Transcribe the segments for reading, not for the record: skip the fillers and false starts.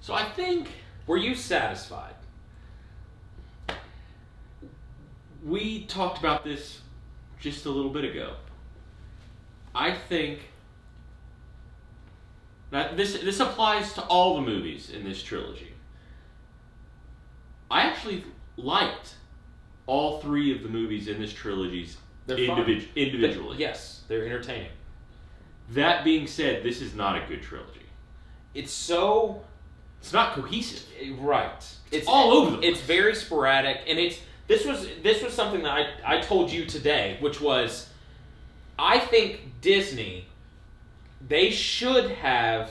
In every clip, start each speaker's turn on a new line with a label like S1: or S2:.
S1: So I think...
S2: Were you satisfied?
S1: We talked about this just a little bit ago. I think that this applies to all the movies in this trilogy. I actually liked all 3 of the movies in this trilogy individually.
S2: Yes, they're entertaining.
S1: That being said, this is not a good trilogy.
S2: It's
S1: not cohesive.
S2: Right.
S1: It's all over the place.
S2: It's very sporadic, and this was something that I told you today, which was, I think Disney, they should have,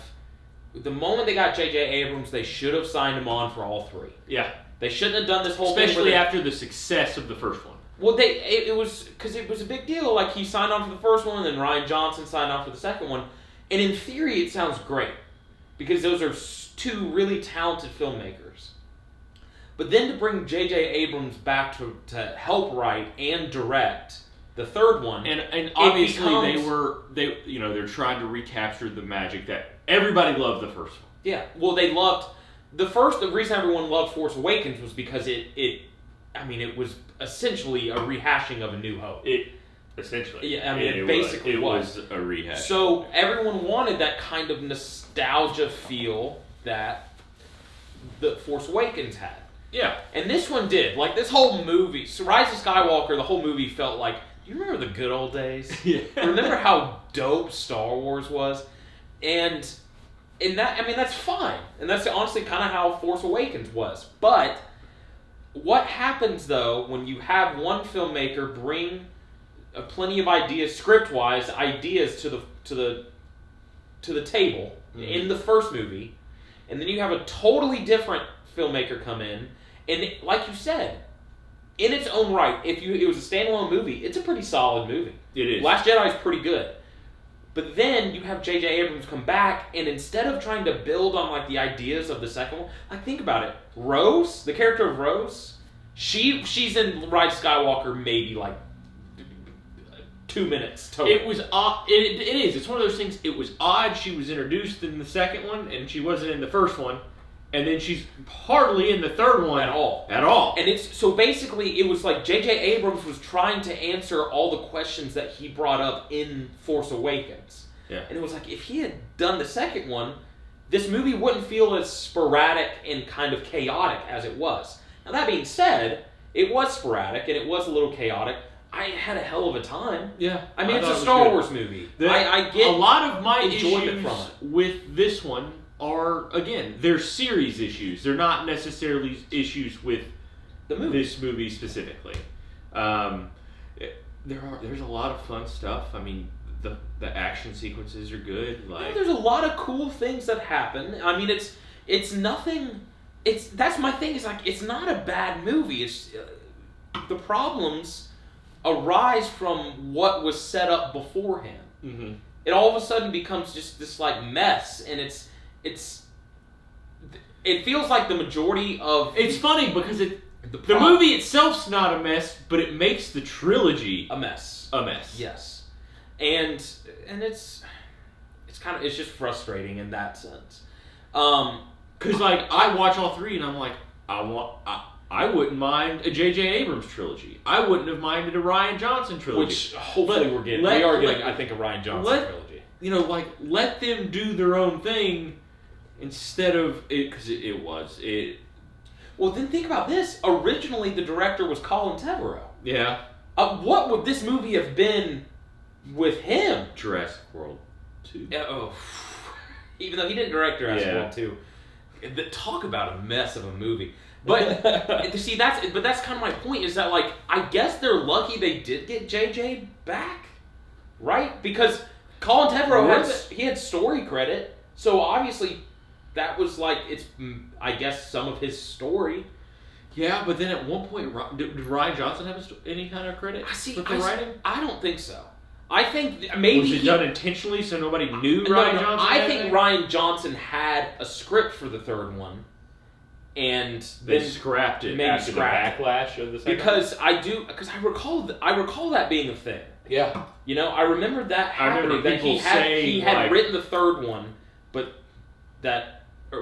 S2: the moment they got J.J. Abrams, they should have signed him on for all 3.
S1: Yeah.
S2: They shouldn't have done this whole thing.
S1: Especially after the success of the first one.
S2: Well, it was because it was a big deal. Like, he signed on for the first one, and then Rian Johnson signed on for the second one. And in theory, it sounds great, because those are 2 really talented filmmakers. But then to bring J.J. Abrams back to help write and direct the third one,
S1: and obviously they're trying to recapture the magic that everybody loved the first one.
S2: Yeah, well, they loved the first. The reason everyone loved Force Awakens was because it was essentially a rehashing of A New Hope.
S1: Essentially,
S2: yeah, I mean, it basically
S1: was a rehash.
S2: So everyone wanted that kind of nostalgia feel that the Force Awakens had.
S1: Yeah.
S2: And this one did. Like, this whole movie, so Rise of Skywalker, the whole movie felt like, do you remember the good old days?
S1: Yeah.
S2: Remember how dope Star Wars was? And that, I mean, that's fine. And that's honestly kind of how Force Awakens was. But what happens, though, when you have one filmmaker bring plenty of ideas, script-wise, ideas to the table in the first movie, and then you have a totally different filmmaker come in, and like you said, in its own right, if it was a standalone movie, it's a pretty solid movie.
S1: It is.
S2: Last Jedi is pretty good. But then you have J.J. Abrams come back, and instead of trying to build on like the ideas of the second one, like, think about it. Rose, the character of Rose, she's in Rise of Skywalker maybe like 2 minutes total.
S1: It was odd. It is. It's one of those things. It was odd she was introduced in the second one, and she wasn't in the first one. And then she's hardly in the third one
S2: at all.
S1: And
S2: it's so basically it was like J.J. Abrams was trying to answer all the questions that he brought up in Force Awakens.
S1: Yeah.
S2: And it was like, if he had done the second one, this movie wouldn't feel as sporadic and kind of chaotic as it was. Now, that being said, it was sporadic and it was a little chaotic. I had a hell of a time.
S1: Yeah.
S2: I mean, it's a Star Wars movie. I get
S1: a lot of my
S2: enjoyment
S1: issues
S2: from it.
S1: with this one are, again, they're series issues. They're not necessarily issues with this movie specifically. There's a lot of fun stuff. I mean, the action sequences are good. Like,
S2: there's a lot of cool things that happen. I mean, it's nothing. That's my thing. Is like, it's not a bad movie. It's the problems arise from what was set up beforehand.
S1: Mm-hmm.
S2: It all of a sudden becomes just this like mess, and it feels like the majority of...
S1: It's funny because the movie itself's not a mess, but it makes the trilogy
S2: a mess.
S1: A mess.
S2: Yes. And it's kind of, it's just frustrating in that sense.
S1: Because like, I watch all 3 and I'm like, I wouldn't mind a J.J. Abrams trilogy. I wouldn't have minded a Rian Johnson trilogy.
S2: Which hopefully we are getting, I think, a Rian Johnson trilogy.
S1: You know, like, let them do their own thing instead of it, because it was.
S2: Well, then think about this. Originally, the director was Colin Trevorrow.
S1: Yeah.
S2: What would this movie have been with him?
S1: Jurassic World 2.
S2: Even though he didn't direct Jurassic World 2. Talk about a mess of a movie. But see, that's kind of my point, is that, like, I guess they're lucky they did get JJ back, right? Because Colin Trevorrow had story credit, so obviously that was like, it's, I guess, some of his story.
S1: Yeah, but then at one point, did Rian Johnson have any kind of credit for the writing?
S2: I don't think so. I think maybe
S1: was it done intentionally so nobody knew Rian Johnson?
S2: I think Rian Johnson had a script for the third one, and
S1: they scrapped it after the backlash of the second.
S2: Because I recall that being a thing.
S1: Yeah,
S2: you know, I remember that happening.
S1: That he had
S2: written the third one,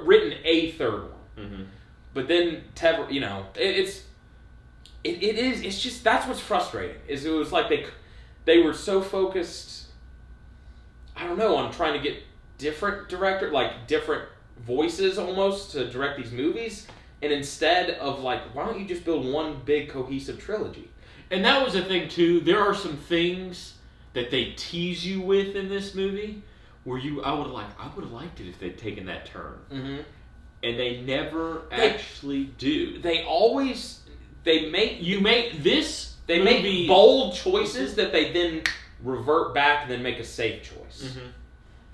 S2: written a third one.
S1: Mm-hmm.
S2: But then Tev, you know, it's just that's what's frustrating. Is it was like they were so focused, I don't know, on trying to get different different voices almost to direct these movies, and instead of like, why don't you just build one big cohesive trilogy?
S1: And that was the thing too. There are some things that they tease you with in this movie where I would have liked it if they'd taken that turn.
S2: Mm-hmm.
S1: And they never actually do.
S2: They make bold choices that they then revert back and then make a safe choice.
S1: Mm-hmm.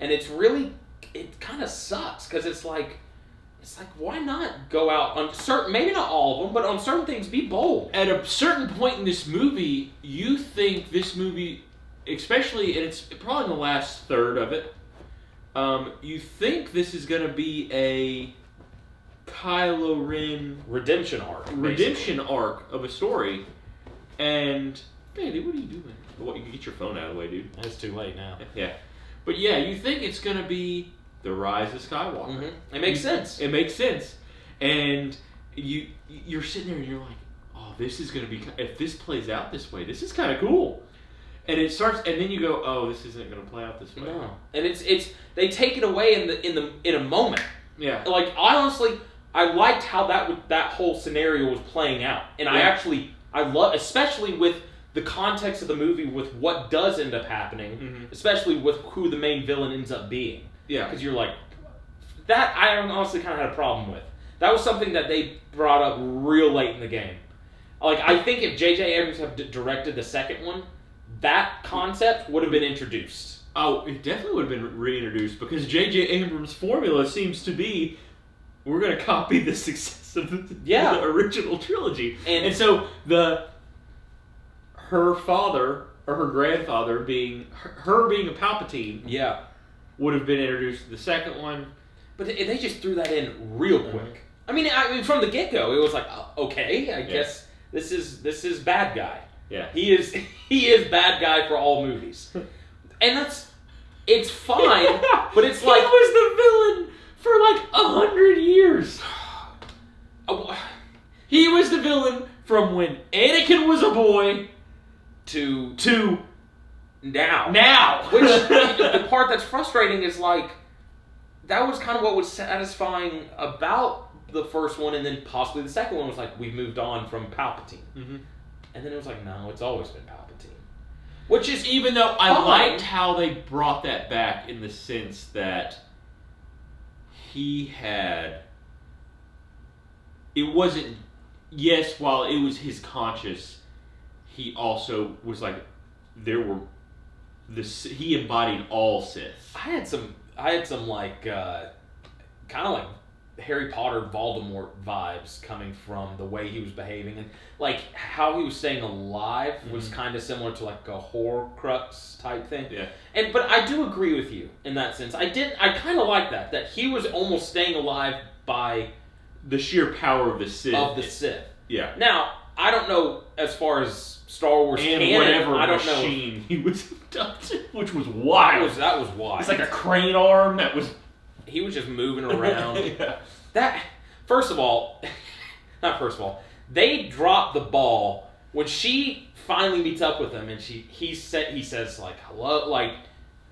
S2: And it kind of sucks because it's like why not go out on certain, maybe not all of them, but on certain things be bold.
S1: At a certain point in this movie, you think this movie, especially, and it's probably in the last third of it, you think this is going to be a Kylo Ren
S2: redemption
S1: arc of a story, and Bailey, what are you doing? What, you can get your phone out of the way, dude.
S2: It's too late now.
S1: Yeah, but yeah, you think it's gonna be the Rise of Skywalker.
S2: Mm-hmm. It makes sense.
S1: It makes sense, and you're sitting there and you're like, oh, this is gonna be, if this plays out this way, this is kind of cool. And it starts, and then you go, oh, this isn't gonna play out this way.
S2: No, and it's they take it away in a moment.
S1: Yeah,
S2: like I liked how that whole scenario was playing out, and
S1: yeah.
S2: I love, especially with the context of the movie, with what does end up happening,
S1: mm-hmm.
S2: especially with who the main villain ends up being.
S1: Yeah,
S2: because you're like, that I honestly kind of had a problem with. That was something that they brought up real late in the game. Like, I think if J.J. Abrams had directed the second one, that concept would have been introduced.
S1: Oh, it definitely would have been reintroduced, because J.J. Abrams' formula seems to be, we're going to copy the success of the original trilogy. And so her father, or her grandfather, being a Palpatine, would have been introduced to the second one.
S2: But they just threw that in real quick. I mean, from the get-go, it was like, okay, I guess this is bad guy.
S1: Yeah,
S2: he is bad guy for all movies, and it's fine. But it's like,
S1: he was the villain for like 100 years. He was the villain from when Anakin was a boy to now. Now,
S2: which the part that's frustrating is like, that was kind of what was satisfying about the first one, and then possibly the second one was like, we've moved on from Palpatine.
S1: Mm-hmm.
S2: And then it was like, no, it's always been Palpatine. Which is,
S1: even though I liked how they brought that back in the sense that it wasn't, while it was his conscious, he also was like, he embodied all Sith.
S2: I had some like, kind of like Harry Potter Voldemort vibes coming from the way he was behaving, and like how he was staying alive was kind of similar to like a Horcrux type thing.
S1: Yeah.
S2: But I do agree with you in that sense. I kind of like that he was almost staying alive by
S1: the sheer power of the Sith. Yeah.
S2: Now, I don't know as far as Star Wars
S1: and
S2: canon,
S1: whatever
S2: I don't
S1: machine he was abducted, which was wild.
S2: That was wild.
S1: It's like a crane arm that was.
S2: He was just moving around.
S1: Yeah.
S2: They dropped the ball when she finally meets up with him, and he says like, hello, like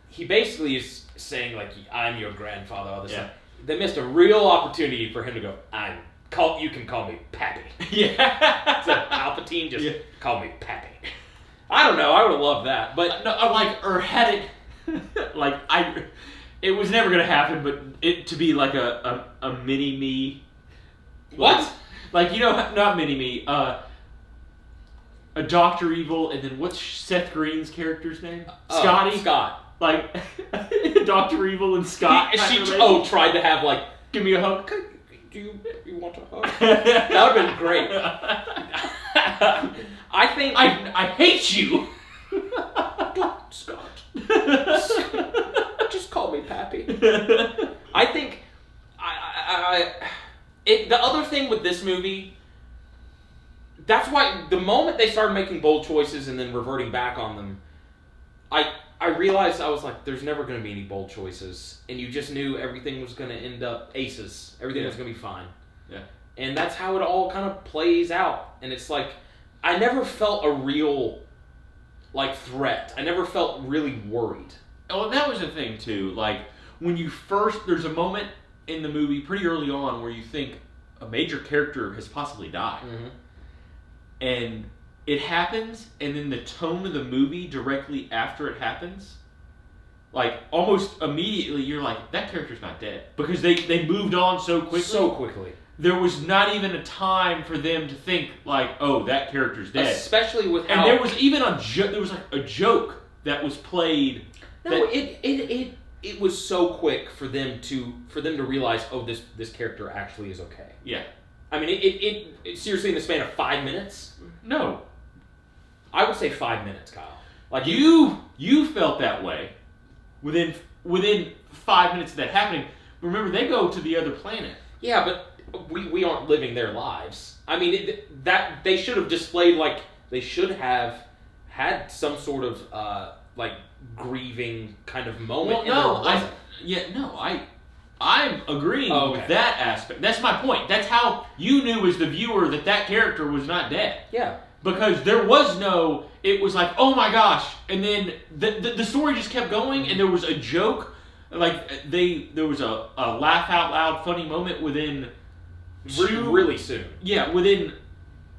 S2: he basically is saying like, I'm your grandfather, all this stuff. They missed a real opportunity for him to go, you can call me Pappy.
S1: Yeah.
S2: So Palpatine, just call me Pappy. I don't know, I would have loved that, but
S1: no, or had it like it was never gonna happen, but it to be like a mini me.
S2: What?
S1: Like, not mini me. A Dr. Evil, and then what's Seth Green's character's name? Scotty.
S2: Scott.
S1: Like Dr. Evil and Scott.
S2: She tried to have like,
S1: give me a hug.
S2: Do you want a hug? That would have been great. I think
S1: I hate you,
S2: Scott. Just call me Pappy. I think the other thing with this movie, that's why the moment they started making bold choices and then reverting back on them, I realized I was like, there's never going to be any bold choices, and you just knew everything was going to end up aces. Everything was going to be fine.
S1: Yeah.
S2: And that's how it all kind of plays out. And it's like, I never felt a real, like, threat. I never felt really worried.
S1: Oh, and that was the thing, too. Like, when you first... There's a moment in the movie pretty early on where you think a major character has possibly died.
S2: Mm-hmm.
S1: And it happens, and then the tone of the movie directly after it happens, like, almost immediately, you're like, that character's not dead. Because they moved on so quickly.
S2: So quickly.
S1: There was not even a time for them to think, like, oh, that character's dead.
S2: Especially with how...
S1: And there was even there was like a joke that was played.
S2: No, it was so quick for them to realize, oh, this character actually is okay.
S1: Yeah.
S2: I mean, it seriously, in the span of 5 minutes?
S1: No.
S2: I would say 5 minutes, Kyle. Like
S1: you felt that way within 5 minutes of that happening. Remember, they go to the other planet.
S2: Yeah, but we aren't living their lives. I mean, that they should have displayed, like, they should have had some sort of like grieving kind of moment.
S1: Well, I'm agreeing with that aspect. That's my point. That's how you knew as the viewer that character was not dead.
S2: Yeah.
S1: Because there was no, it was like, oh my gosh, and then the story just kept going, and there was a joke, like there was a laugh out loud funny moment within
S2: really soon.
S1: Yeah, within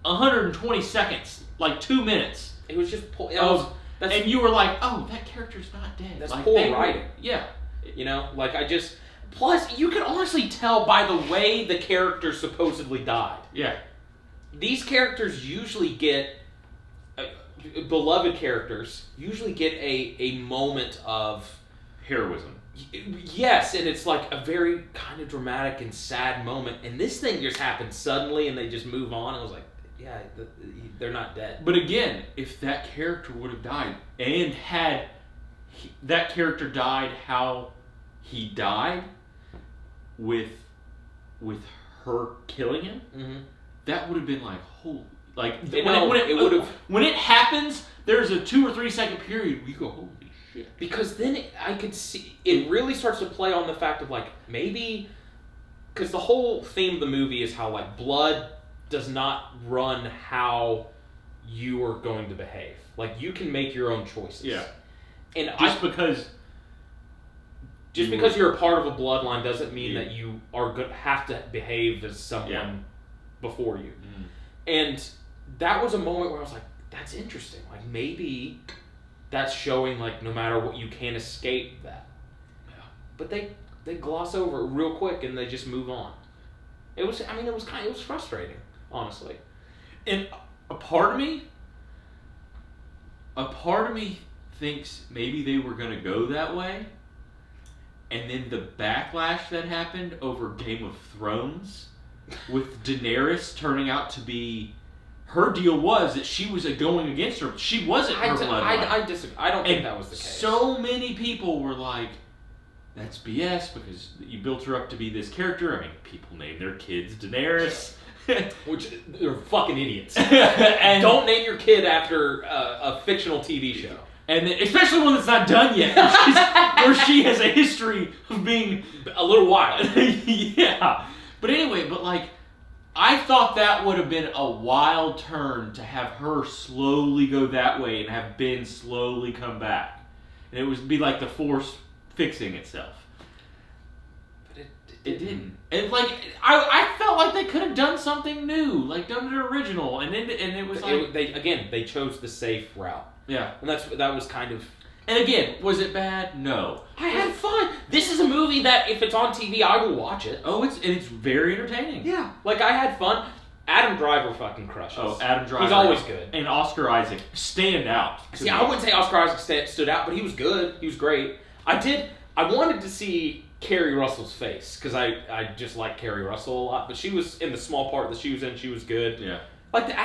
S1: 120 seconds, like 2 minutes.
S2: It was just
S1: and you were like, oh, that character's not dead.
S2: That's
S1: like,
S2: poor writing.
S1: Yeah.
S2: You know, like plus you can honestly tell by the way the character supposedly died.
S1: Yeah.
S2: These characters usually get, beloved characters, usually get a moment of
S1: heroism.
S2: Yes, and it's like a very kind of dramatic and sad moment. And this thing just happened suddenly and they just move on. And I was like, yeah, they're not dead.
S1: But again, if that character would have died and had that character died how he died with her killing him,
S2: mm-hmm.
S1: that would have been like, holy, like when it happens, there's a 2 or 3 second period where you go, holy shit.
S2: Because then I could see it really starts to play on the fact of like maybe because the whole theme of the movie is how like blood does not run how you are going to behave. Like you can make your own choices.
S1: Yeah.
S2: And
S1: because
S2: you're a part of a bloodline doesn't mean that you are have to behave as someone before you.
S1: Mm.
S2: And that was a moment where I was like, that's interesting. Like maybe that's showing like no matter what you can't escape that.
S1: Yeah.
S2: But they gloss over it real quick and they just move on. It was frustrating, honestly.
S1: And a part of me thinks maybe they were going to go that way. And then the backlash that happened over Game of Thrones with Daenerys turning out to be... Her deal was that she was going against her. She wasn't her bloodline.
S2: I disagree. I don't think that was the case.
S1: So many people were like, that's BS because you built her up to be this character. I mean, people name their kids Daenerys.
S2: Which, they're fucking idiots. And don't name your kid after a fictional TV show.
S1: And especially one that's not done yet, where she has a history of being
S2: a little wild.
S1: Yeah. But anyway, I thought that would have been a wild turn to have her slowly go that way and have Ben slowly come back. And it would be like the Force fixing itself. But it didn't. And I felt like they could have done something new, like done it original, and it was like
S2: they chose the safe route.
S1: Yeah,
S2: and that was kind of.
S1: And again, was it bad? No.
S2: I had fun. This is a movie that if it's on TV, I will watch it.
S1: Oh, it's very entertaining.
S2: Yeah, I had fun. Adam Driver fucking crushes.
S1: Oh, Adam Driver.
S2: He's always good.
S1: And Oscar Isaac stand out.
S2: See, I wouldn't say Oscar Isaac stood out, but he was good. He was great. I wanted to see Kerry Russell's face because I just like Kerry Russell a lot, but she was in the small part that she was in. She was good.
S1: Yeah.
S2: Like the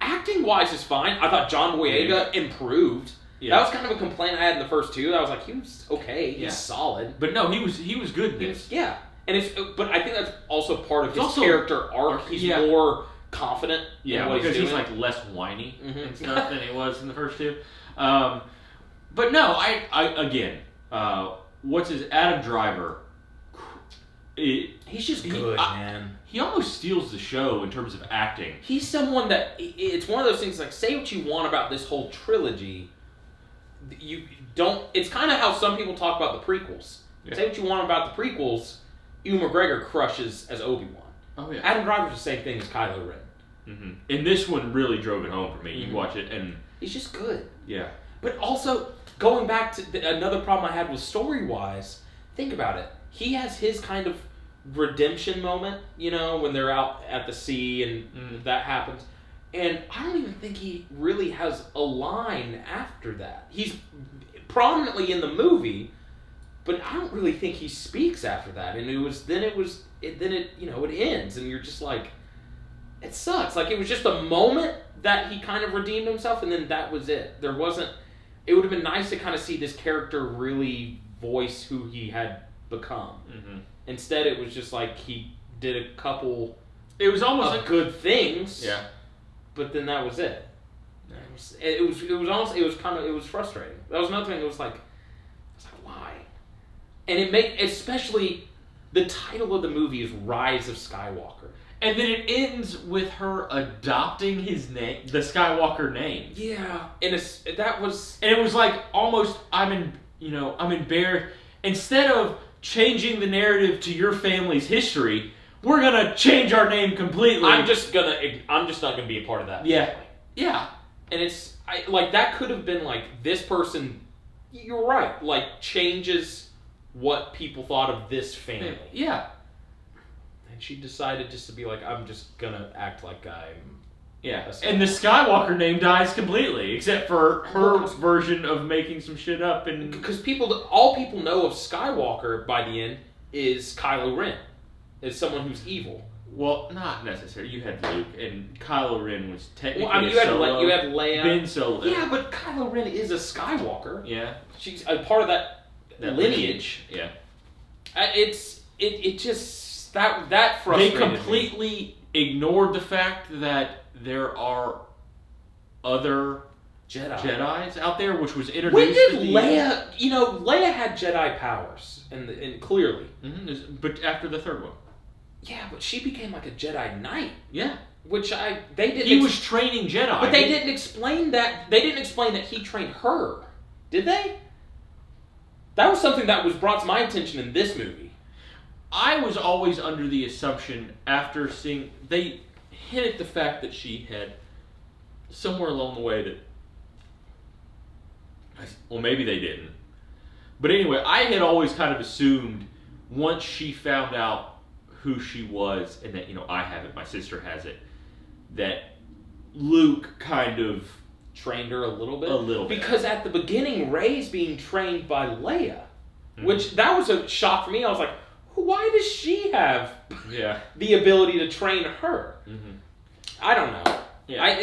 S2: acting wise is fine. I thought John Boyega improved. Yeah. That was kind of a complaint I had in the first two. I was like, he was okay. He's solid.
S1: But no, he was good in this.
S2: Yeah. And but I think that's also part of his character arc. He's more confident in what
S1: because
S2: he's doing.
S1: He's like less whiny
S2: mm-hmm.
S1: and stuff than he was in the first two. But no, again, what's his Adam Driver?
S2: He's just good, man.
S1: He almost steals the show in terms of acting.
S2: He's someone that it's one of those things. Like, say what you want about this whole trilogy, you don't. It's kind of how some people talk about the prequels. Yeah. Say what you want about the prequels, Ewan McGregor crushes as Obi-Wan.
S1: Oh yeah.
S2: Adam Driver's the same thing as Kylo Ren.
S1: Mm-hmm. And this one really drove it home for me. You watch it and
S2: he's just good.
S1: Yeah.
S2: But also going back to another problem I had was story-wise. Think about it. He has his kind of redemption moment, when they're out at the sea and that happens. And I don't even think he really has a line after that. He's prominently in the movie, but I don't really think he speaks after that. And it ends, and you're just like, it sucks. Like, it was just a moment that he kind of redeemed himself, and then that was it. It would have been nice to kind of see this character really voice who he had become. Mm-hmm. Instead, it was just like he did a couple. It was almost like good things.
S1: Yeah.
S2: But then that was it. It was frustrating. That was another thing. It was like, why? And especially the title of the movie is Rise of Skywalker.
S1: And then it ends with her adopting his name, the Skywalker name.
S2: Yeah. And it
S1: was like almost I'm embarrassed. Instead of changing the narrative to your family's history, we're gonna change our name completely.
S2: I'm just not gonna be a part of that.
S1: Yeah. Yeah.
S2: And that could have been like this person. You're right. Like, changes what people thought of this family.
S1: Yeah.
S2: And she decided just to be like, I'm just gonna act like I'm.
S1: Yeah. And the Skywalker name dies completely, except for her version of making some shit up. And
S2: because all people know of Skywalker by the end is Kylo Ren, is someone who's evil.
S1: Well, not necessarily. You had Luke, and Kylo Ren was technically
S2: you had Leia.
S1: Ben Solo.
S2: Yeah, but Kylo Ren is a Skywalker.
S1: Yeah.
S2: She's a part of that lineage.
S1: Yeah.
S2: It just that frustrated
S1: me. They completely ignored the fact that there are other Jedis out there, which was introduced.
S2: When did Leia? Leia had Jedi powers, and clearly.
S1: Mm-hmm. But after the third one.
S2: Yeah, but she became like a Jedi Knight.
S1: Yeah.
S2: Which they didn't.
S1: He was training Jedi,
S2: but they didn't explain that. They didn't explain that he trained her, did they? That was something that was brought to my attention in this movie.
S1: I was always under the assumption after seeing they hinted the fact that she had somewhere along the way that. Well, maybe they didn't. But anyway, I had always kind of assumed once she found out who she was, and that, I have it, my sister has it, that Luke kind of
S2: trained her a little bit. Because at the beginning, Rey's being trained by Leia, which that was a shock for me. I was like, why does she have the ability to train her? Mm-hmm. I don't know. Yeah.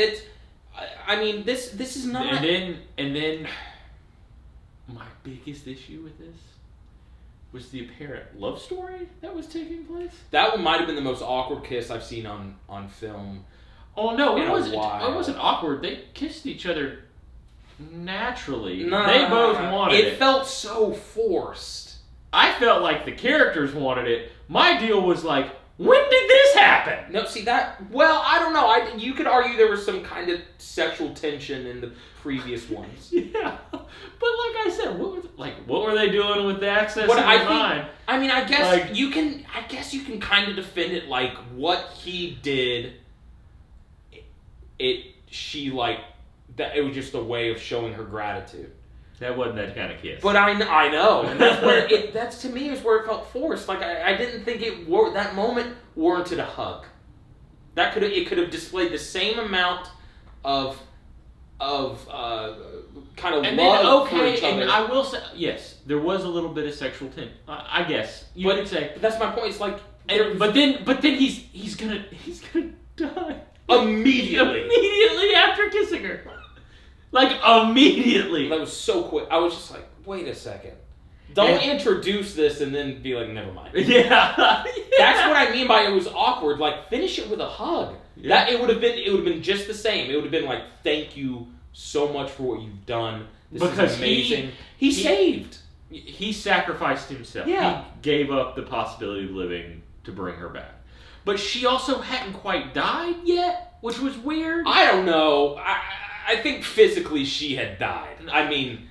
S2: This is not.
S1: And then my biggest issue with this was the apparent love story that was taking place.
S2: That one might have been the most awkward kiss I've seen on film.
S1: Oh no, it wasn't awkward. They kissed each other naturally.
S2: Nah,
S1: they both wanted it.
S2: It felt so forced.
S1: I felt like the characters wanted it. My deal was like, when did this happen?
S2: No, see that. Well, I don't know. You could argue there was some kind of sexual tension in the previous ones.
S1: Yeah, but like I said, what were they doing with the access to the mind?
S2: I guess you can. I guess you can kind of defend it like what he did. She that. It was just a way of showing her gratitude.
S1: That wasn't that kind of kiss.
S2: But I know, and that's where that's to me is where it felt forced. Like I didn't think that moment warranted a hug. It could have displayed the same amount of kind of
S1: and
S2: love
S1: then,
S2: for each other.
S1: And I will say, yes, there was a little bit of sexual tension. I guess you could say.
S2: But that's my point. It's like,
S1: but then he's gonna die
S2: immediately
S1: after kissing her. Like, immediately.
S2: That was so quick. I was just like, wait a second. Don't introduce this and then be like, never mind.
S1: Yeah.
S2: That's what I mean by it was awkward. Like, finish it with a hug. Yeah. It would have been just the same. It would have been like, thank you so much for what you've done. This
S1: because
S2: is amazing. He saved.
S1: He sacrificed himself.
S2: Yeah.
S1: He gave up the possibility of living to bring her back. But she also hadn't quite died yet, which was weird.
S2: I don't know. I think physically she had died. I mean,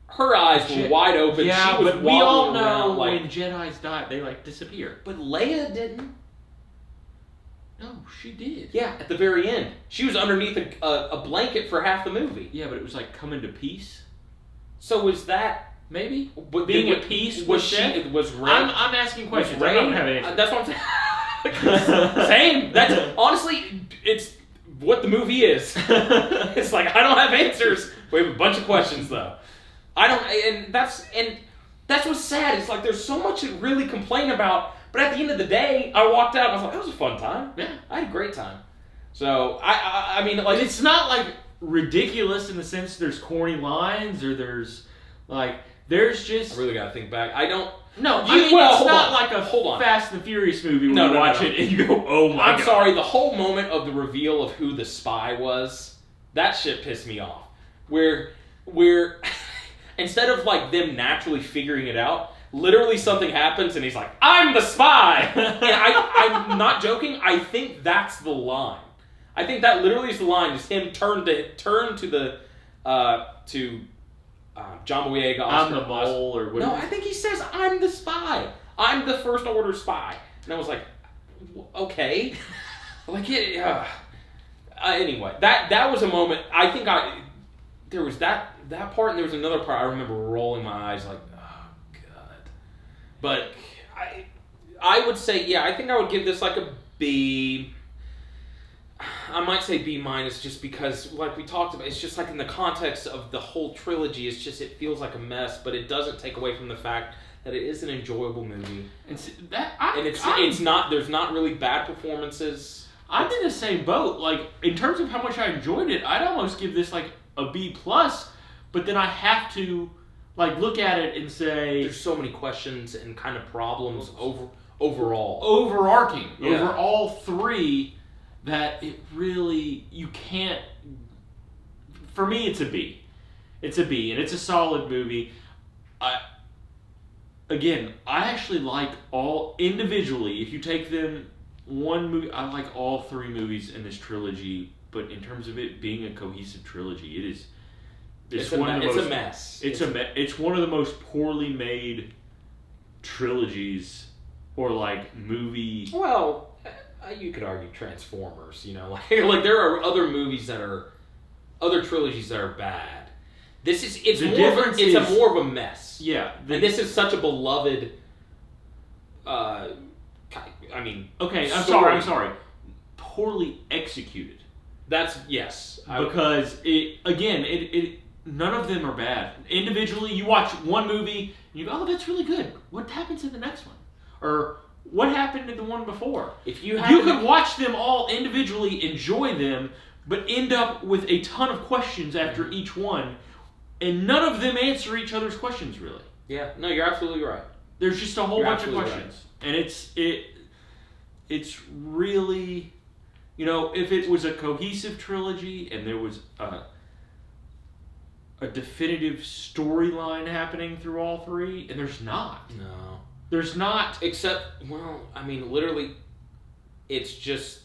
S2: her eyes were wide open.
S1: Yeah,
S2: she was
S1: but we all know
S2: around,
S1: when Jedis die, they disappear.
S2: But Leia didn't.
S1: No, she did.
S2: Yeah, at the very end. She was underneath a blanket for half the movie.
S1: Yeah, but it was coming to peace.
S2: So was that...
S1: Maybe?
S2: But
S1: being at peace
S2: was
S1: she?
S2: Was Rey...
S1: I'm asking questions. I don't have answers.
S2: That's what I'm saying. Same. That's honestly, it's what the movie is. It's I don't have answers. We have a bunch of questions though. I don't, and that's what's sad. It's there's so much to really complain about, but at the end of the day, I walked out and I was like, that was a fun time.
S1: Yeah,
S2: I had a great time. So I mean,
S1: it's not ridiculous in the sense there's corny lines or there's just.
S2: I really gotta think back. I don't.
S1: No, it's not like a
S2: hold on.
S1: Fast and Furious movie where you watch it and you go, oh my God.
S2: I'm sorry, the whole moment of the reveal of who the spy was, that shit pissed me off. Where instead of them naturally figuring it out, literally something happens and he's like, I'm the spy! And I'm not joking, I think that's the line. I think that literally is the line, is him turn to the John Boyega,
S1: I'm the mole, or whatever.
S2: No, I think he says, I'm the spy. I'm the First Order spy. And I was like, okay. Anyway, that was a moment. I think there was that part, and there was another part I remember rolling my eyes oh, God. But I would say, yeah, I think I would give this a B. I might say B minus just because, we talked about, it's just in the context of the whole trilogy, it feels like a mess, but it doesn't take away from the fact that it is an enjoyable movie. It's not, there's not really bad performances.
S1: I'm in the same boat. In terms of how much I enjoyed it, I'd almost give this a B plus, but then I have to look at it and say
S2: there's so many questions and kind of problems overall.
S1: Overarching. Yeah. Over all three. That it really, you can't, for me it's a B. It's a B, and it's a solid movie. I actually like all, individually, if you take them one movie, I like all three movies in this trilogy, but in terms of it being a cohesive trilogy, it's a
S2: mess.
S1: It's one of the most poorly made trilogies, or movie.
S2: Well, you could argue Transformers, there are other movies other trilogies that are bad. It's more of a mess.
S1: Yeah.
S2: And this is such a beloved,
S1: okay, I'm
S2: story.
S1: sorry. Poorly executed.
S2: Yes.
S1: Because it none of them are bad. Individually, you watch one movie, and you go, oh, that's really good. What happens in the next one? Or what happened in the one before?
S2: If you
S1: could watch them all individually, enjoy them, but end up with a ton of questions after each one, and none of them answer each other's questions, really.
S2: Yeah, no, you're absolutely right.
S1: There's just a whole bunch of questions. Right. And it's really, if it was a cohesive trilogy and there was a definitive storyline happening through all three, and there's not.
S2: No.
S1: There's not.
S2: Except, literally, it's just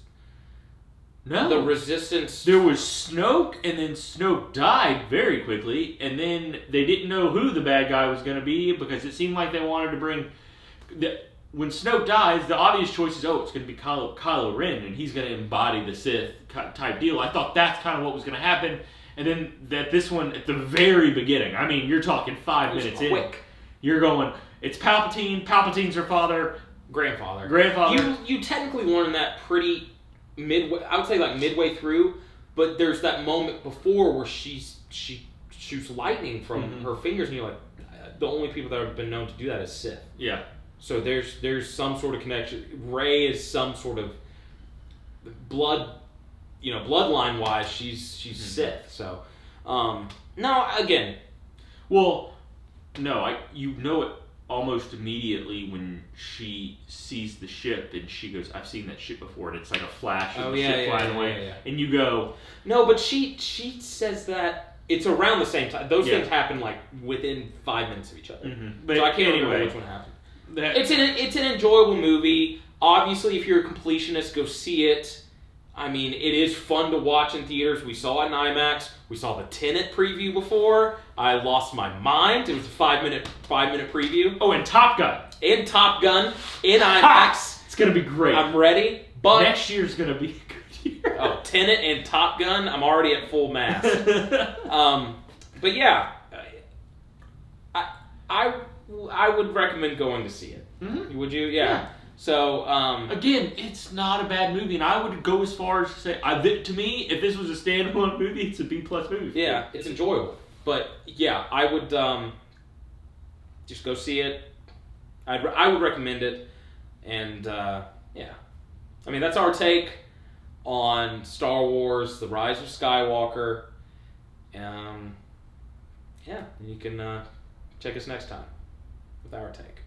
S1: no.
S2: The Resistance.
S1: There was Snoke, and then Snoke died very quickly, and then they didn't know who the bad guy was going to be, because it seemed like they wanted to bring... When Snoke dies, the obvious choice is, it's going to be Kylo Ren, and he's going to embody the Sith type deal. I thought that's kind of what was going to happen, and then this one, at the very beginning, you're talking 5 minutes in, you're going... It's Palpatine. Palpatine's her father.
S2: Grandfather. You technically learn that pretty midway. I would say midway through, but there's that moment before where she shoots lightning from her fingers, and you're like, the only people that have been known to do that is Sith.
S1: Yeah.
S2: So there's some sort of connection. Rey is some sort of bloodline wise, she's Sith. So, no, again.
S1: Well, no, it almost immediately when she sees the ship and she goes, I've seen that ship before, and it's like a flash of the ship flying away.
S2: Yeah.
S1: And you go...
S2: No, but she says that it's around the same time. Those
S1: Yeah.
S2: things happen like within 5 minutes of each other.
S1: Mm-hmm.
S2: So I can't remember which one happened.
S1: That,
S2: It's an enjoyable movie. Obviously, if you're a completionist, go see it. I mean, it is fun to watch in theaters. We saw it in IMAX. We saw the Tenet preview before. I lost my mind. It was a 5 minute preview.
S1: oh, and Top Gun.
S2: In Top Gun, in IMAX.
S1: It's gonna be great.
S2: I'm ready. But
S1: Next year's gonna be a good year.
S2: oh, Tenet and Top Gun, I'm already at full mass. But yeah, I would recommend going to see it.
S1: Mm-hmm.
S2: Would you? Yeah. So
S1: again, it's not a bad movie, and I would go as far as to say, to me, if this was a standalone movie, it's a B+ movie.
S2: yeah, it's enjoyable. But yeah, I would just go see it. I would recommend it, and yeah, I mean that's our take on Star Wars: The Rise of Skywalker. Yeah, and you can check us next time with our take.